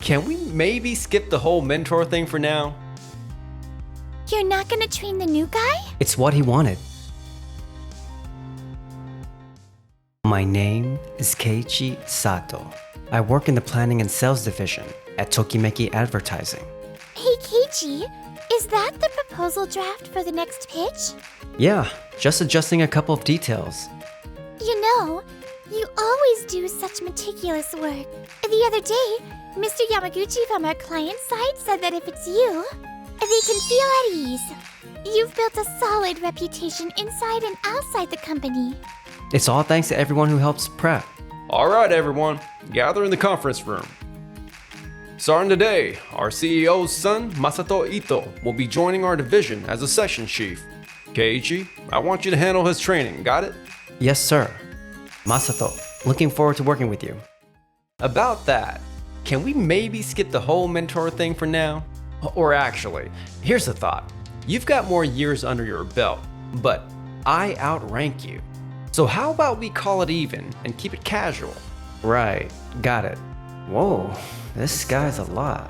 can we maybe skip the whole mentor thing for now? You're not gonna train the new guy? It's what he wanted. My name is Keiichi Sato. I work in the planning and sales division at Tokimeki Advertising. Hey Keiichi, is that the proposal draft for the next pitch? Yeah, just adjusting a couple of details. You know, you always do such meticulous work. The other day, Mr. Yamaguchi from our client side said that if it's you, they can feel at ease. You've built a solid reputation inside and outside the company. It's all thanks to everyone who helps prep. Alright everyone, gather in the conference room. Starting today, our CEO's son, Masato Ito, will be joining our division as a section chief. Keiichi, I want you to handle his training, got it? Yes, sir. Masato, looking forward to working with you. About that, can we maybe skip the whole mentor thing for now? Or actually, here's a thought. You've got more years under your belt, but I outrank you. So how about we call it even and keep it casual? Right, got it. Whoa, this guy's a lot.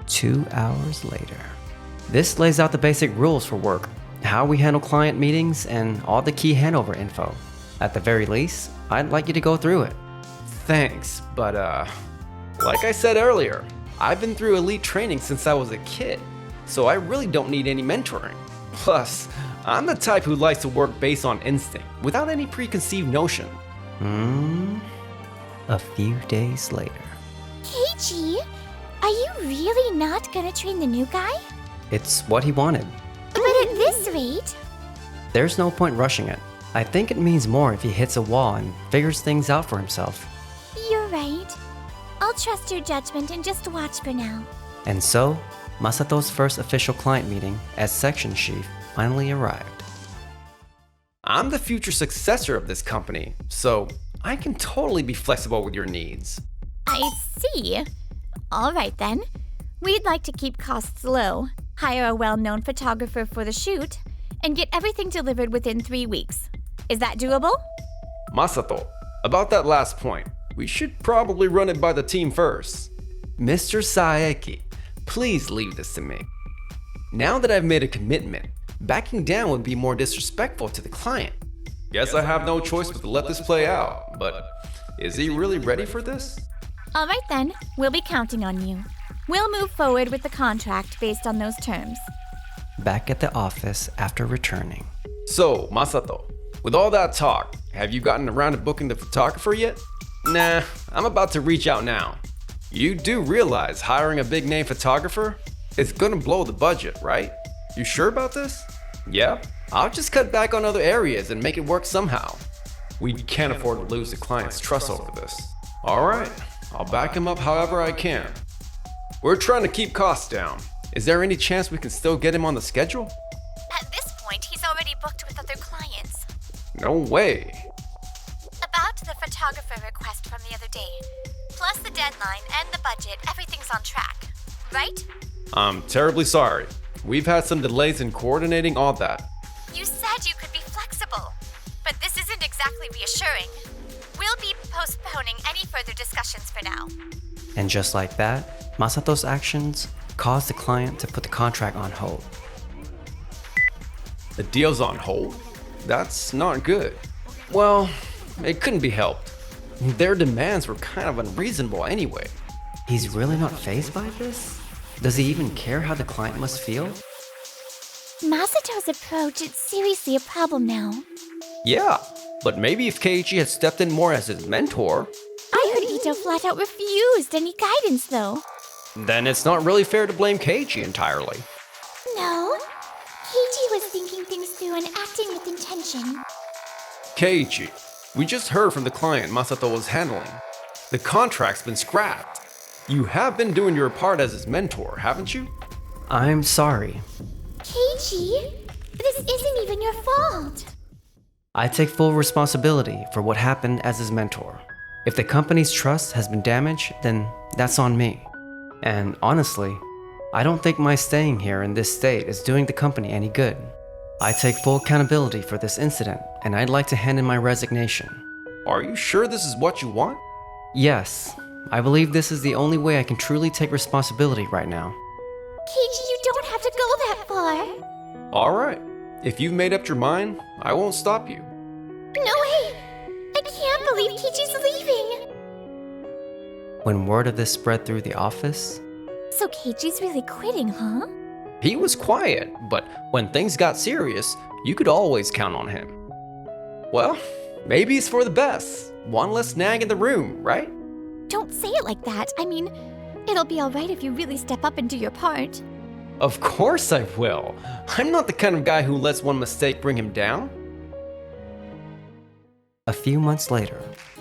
2 hours later. This lays out the basic rules for work, how we handle client meetings, and all the key handover info. At the very least, I'd like you to go through it. Thanks, but like I said earlier, I've been through elite training since I was a kid, so I really don't need any mentoring. Plus, I'm the type who likes to work based on instinct, without any preconceived notion. A few days later. Keiichi, are you really not gonna train the new guy? It's what he wanted. But at this rate... There's no point rushing it. I think it means more if he hits a wall and figures things out for himself. You're right. I'll trust your judgment and just watch for now. And so, Masato's first official client meeting as section chief finally arrived. I'm the future successor of this company, so I can totally be flexible with your needs. I see. All right then. We'd like to keep costs low, hire a well-known photographer for the shoot, and get everything delivered within 3 weeks. Is that doable? Masato, about that last point, we should probably run it by the team first. Mr. Saeki, please leave this to me. Now that I've made a commitment, backing down would be more disrespectful to the client. Guess I have no choice but to let this play out, but is he really ready for this? All right then, we'll be counting on you. We'll move forward with the contract based on those terms. Back at the office after returning. So, Masato, with all that talk, have you gotten around to booking the photographer yet? Nah, I'm about to reach out now. You do realize hiring a big name photographer is gonna blow the budget, right? You sure about this? Yeah, I'll just cut back on other areas and make it work somehow. We can't afford to lose the client's trust over this. Alright, I'll back him up however I can. We're trying to keep costs down. Is there any chance we can still get him on the schedule? At this point, he's already booked with other clients. No way. About the photographer request from the other day. Plus the deadline and the budget, everything's on track, right? I'm terribly sorry. We've had some delays in coordinating all that. You said you could be flexible, but this isn't exactly reassuring. We'll be postponing any further discussions for now. And just like that, Masato's actions caused the client to put the contract on hold. The deal's on hold? That's not good. Well, it couldn't be helped. Their demands were kind of unreasonable anyway. He's really not fazed by this? Does he even care how the client must feel? Masato's approach is seriously a problem now. Yeah, but maybe if Keiichi had stepped in more as his mentor... I heard Ito flat out refused any guidance, though. Then it's not really fair to blame Keiichi entirely. No, Keiichi was thinking things through and acting with intention. Keiichi, we just heard from the client Masato was handling. The contract's been scrapped. You have been doing your part as his mentor, haven't you? I'm sorry. Keiichi, this isn't even your fault. I take full responsibility for what happened as his mentor. If the company's trust has been damaged, then that's on me. And honestly, I don't think my staying here in this state is doing the company any good. I take full accountability for this incident, and I'd like to hand in my resignation. Are you sure this is what you want? Yes, I believe this is the only way I can truly take responsibility right now. Keiji, you don't have to go that far. Alright, if you've made up your mind, I won't stop you. No way! I can't believe Keiji's leaving! When word of this spread through the office, So Keiji's really quitting, huh? He was quiet, but when things got serious, you could always count on him. Well, maybe it's for the best. One less nag in the room, right? Don't say it like that. I mean, it'll be alright if you really step up and do your part. Of course I will. I'm not the kind of guy who lets one mistake bring him down. a few months later,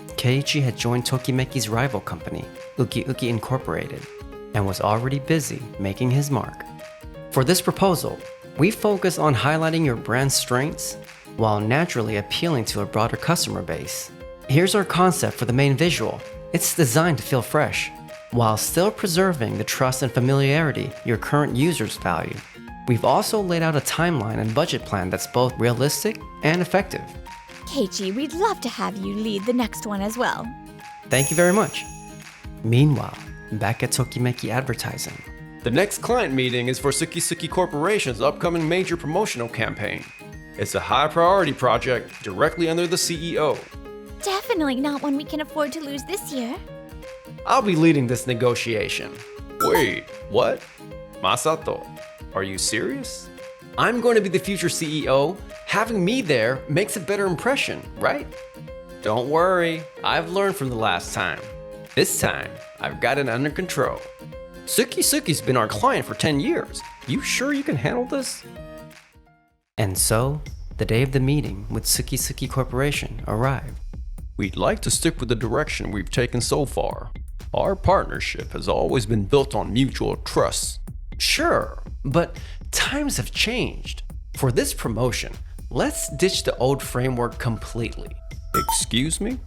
Keiichi had joined Tokimeki's rival company, Uki Uki Incorporated, and was already busy making his mark. For this proposal, we focus on highlighting your brand's strengths while naturally appealing to a broader customer base. Here's our concept for the main visual. It's designed to feel fresh, while still preserving the trust and familiarity your current users value. We've also laid out a timeline and budget plan that's both realistic and effective. Keiichi, we'd love to have you lead the next one as well. Thank you very much. Meanwhile, back at Tokimeki Advertising. The next client meeting is for Suki Corporation's upcoming major promotional campaign. It's a high priority project directly under the CEO. Definitely not one we can afford to lose this year. I'll be leading this negotiation. Wait, what? Masato, are you serious? I'm going to be the future CEO. Having me there makes a better impression, right? Don't worry, I've learned from the last time. This time, I've got it under control. Suki's been our client for 10 years. You sure you can handle this? And so, the day of the meeting with Suki Corporation arrived. We'd like to stick with the direction we've taken so far. Our partnership has always been built on mutual trust. Sure, but times have changed. For this promotion, let's ditch the old framework completely. Excuse me?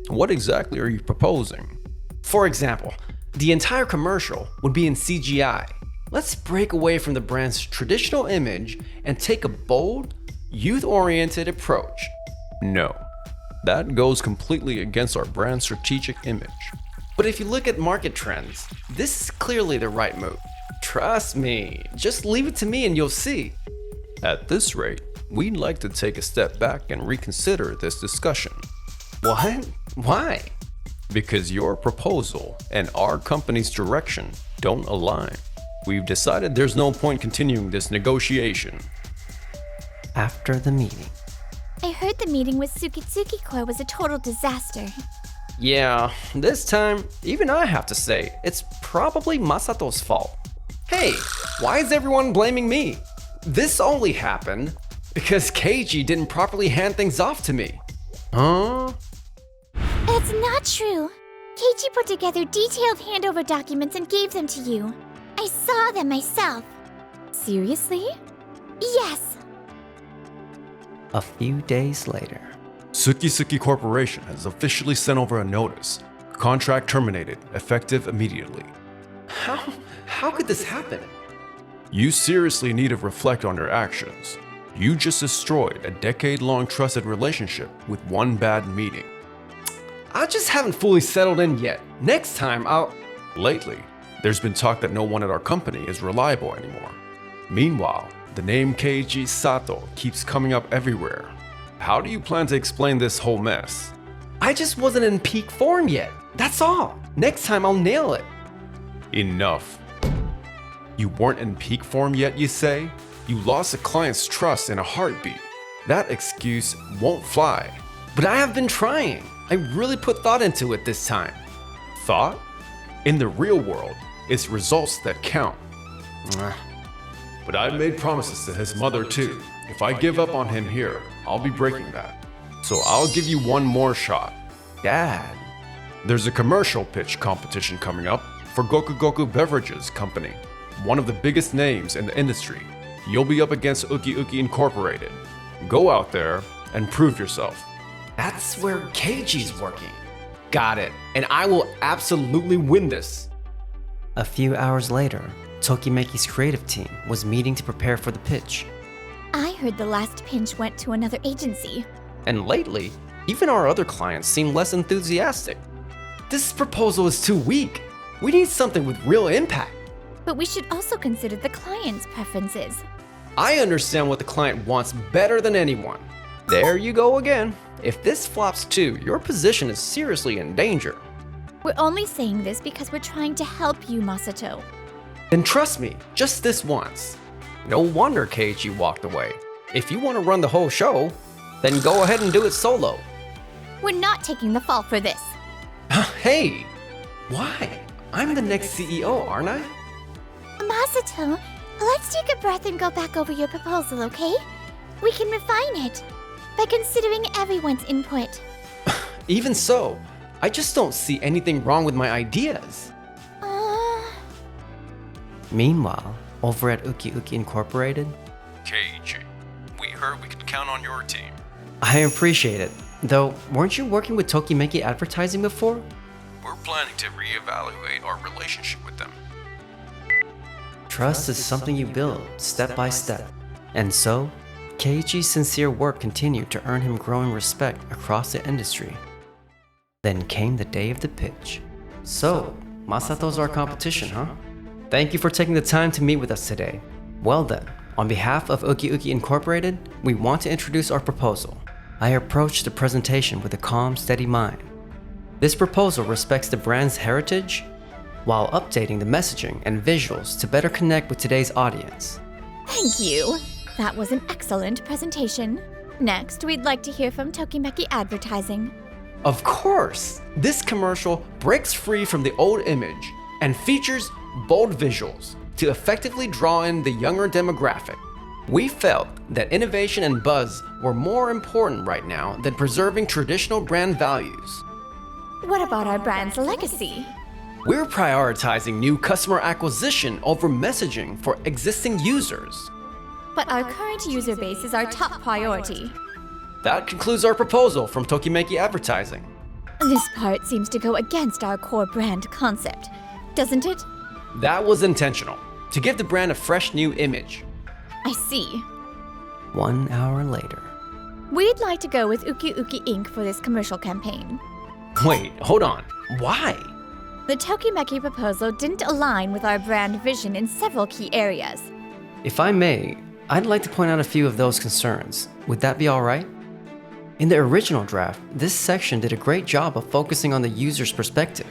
What exactly are you proposing? For example, the entire commercial would be in CGI. Let's break away from the brand's traditional image and take a bold, youth-oriented approach. No, that goes completely against our brand's strategic image. But if you look at market trends, this is clearly the right move. Trust me, just leave it to me and you'll see. At this rate, we'd like to take a step back and reconsider this discussion. What? Why? Because your proposal and our company's direction don't align. We've decided there's no point continuing this negotiation. After the meeting, I heard the meeting with Suki Corp was a total disaster. Yeah, this time, even I have to say, it's probably Masato's fault. Hey, why is everyone blaming me? This only happened because Keiji didn't properly hand things off to me. Huh? That's not true. Keiichi put together detailed handover documents and gave them to you. I saw them myself. Seriously? Yes. a few days later. Suki Corporation has officially sent over a notice. Contract terminated, effective immediately. How could this happen? You seriously need to reflect on your actions. You just destroyed a decade-long trusted relationship with one bad meeting. I just haven't fully settled in yet. Next time I'll... Lately, there's been talk that no one at our company is reliable anymore. Meanwhile, the name Keiji Sato keeps coming up everywhere. How do you plan to explain this whole mess? I just wasn't in peak form yet. That's all. Next time I'll nail it. Enough. You weren't in peak form yet, you say? You lost a client's trust in a heartbeat. That excuse won't fly. But I have been trying. I really put thought into it this time. Thought? In the real world, it's results that count. But I've made promises to his mother too. If I give up on him here, I'll be breaking that. So I'll give you one more shot. Dad. There's a commercial pitch competition coming up for Goku Beverages Company, one of the biggest names in the industry. You'll be up against Uki Uki Incorporated. Go out there and prove yourself. That's where Keiji's working. Got it. And I will absolutely win this. A few hours later, Tokimeki's creative team was meeting to prepare for the pitch. I heard the last pinch went to another agency. And lately, even our other clients seem less enthusiastic. This proposal is too weak. We need something with real impact. But we should also consider the client's preferences. I understand what the client wants better than anyone. There you go again. If this flops too, your position is seriously in danger. We're only saying this because we're trying to help you, Masato. Then trust me, just this once. No wonder Keiichi walked away. If you want to run the whole show, then go ahead and do it solo. We're not taking the fall for this. Hey, why? I'm the next CEO, aren't I? Masato, let's take a breath and go back over your proposal, okay? We can refine it by considering everyone's input. Even so, I just don't see anything wrong with my ideas. Meanwhile, over at Uki Uki Incorporated, Keiichi, we heard we could count on your team. I appreciate it. Though, weren't you working with Tokimeki Advertising before? We're planning to reevaluate our relationship with them. Trust is something you build step by step. And so, Keiichi's sincere work continued to earn him growing respect across the industry. Then came the day of the pitch. So, Masato's our competition, huh? Thank you for taking the time to meet with us today. Well then, on behalf of Uki Uki Incorporated, we want to introduce our proposal. I approached the presentation with a calm, steady mind. This proposal respects the brand's heritage while updating the messaging and visuals to better connect with today's audience. Thank you. That was an excellent presentation. Next, we'd like to hear from Tokimeki Advertising. Of course! This commercial breaks free from the old image and features bold visuals to effectively draw in the younger demographic. We felt that innovation and buzz were more important right now than preserving traditional brand values. What about our brand's legacy? We're prioritizing new customer acquisition over messaging for existing users. But our current user base is our top priority. That concludes our proposal from Tokimeki Advertising. This part seems to go against our core brand concept, doesn't it? That was intentional, to give the brand a fresh new image. I see. 1 hour later. We'd like to go with Uki Uki Inc. for this commercial campaign. Wait, hold on. Why? The Tokimeki proposal didn't align with our brand vision in several key areas. If I may, I'd like to point out a few of those concerns. Would that be alright? In the original draft, this section did a great job of focusing on the user's perspective.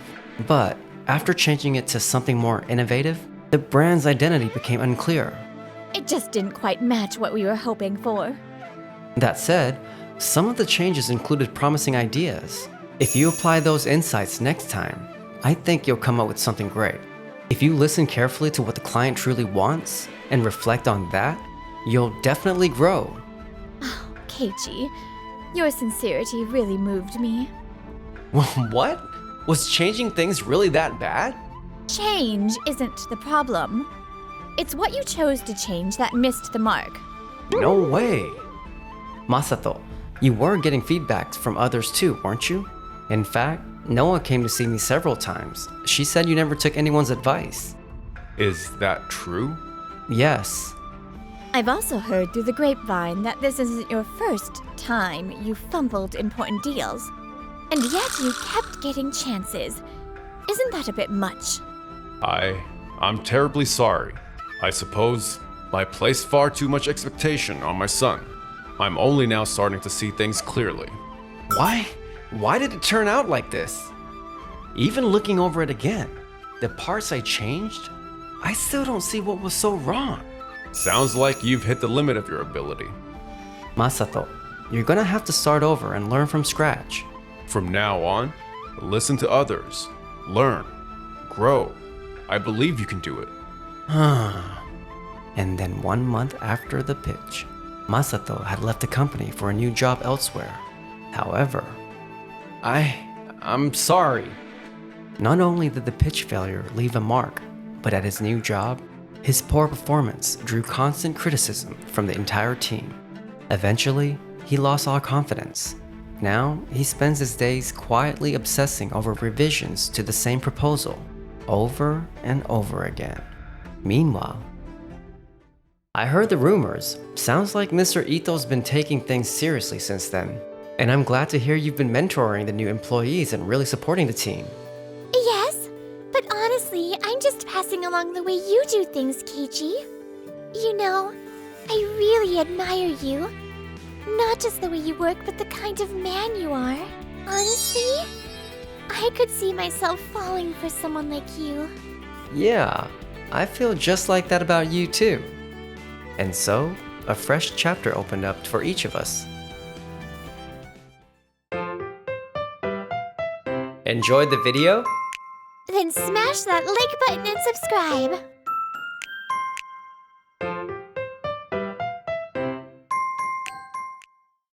But after changing it to something more innovative, the brand's identity became unclear. It just didn't quite match what we were hoping for. That said, some of the changes included promising ideas. If you apply those insights next time, I think you'll come up with something great. If you listen carefully to what the client truly wants and reflect on that, you'll definitely grow. Oh, Keiichi, your sincerity really moved me. What? Was changing things really that bad? Change isn't the problem. It's what you chose to change that missed the mark. No way. Masato, you were getting feedback from others too, weren't you? In fact, Noah came to see me several times. She said you never took anyone's advice. Is that true? Yes. I've also heard through the grapevine that this isn't your first time you fumbled important deals. And yet you kept getting chances. Isn't that a bit much? I'm terribly sorry. I suppose I placed far too much expectation on my son. I'm only now starting to see things clearly. Why? Why did it turn out like this? Even looking over it again, the parts I changed, I still don't see what was so wrong. Sounds like you've hit the limit of your ability. Masato, you're gonna have to start over and learn from scratch. From now on, listen to others, learn, grow. I believe you can do it. And then 1 month after the pitch, Masato had left the company for a new job elsewhere. However, I'm sorry. not only did the pitch failure leave a mark, but at his new job, his poor performance drew constant criticism from the entire team. Eventually, he lost all confidence. Now, he spends his days quietly obsessing over revisions to the same proposal, over and over again. Meanwhile, I heard the rumors. Sounds like Mr. Ito's been taking things seriously since then. And I'm glad to hear you've been mentoring the new employees and really supporting the team. just passing along the way you do things, Keiichi. You know, I really admire you. Not just the way you work, but the kind of man you are. Honestly, I could see myself falling for someone like you. Yeah, I feel just like that about you too. And so, a fresh chapter opened up for each of us. Enjoyed the video? Then smash that like button and subscribe.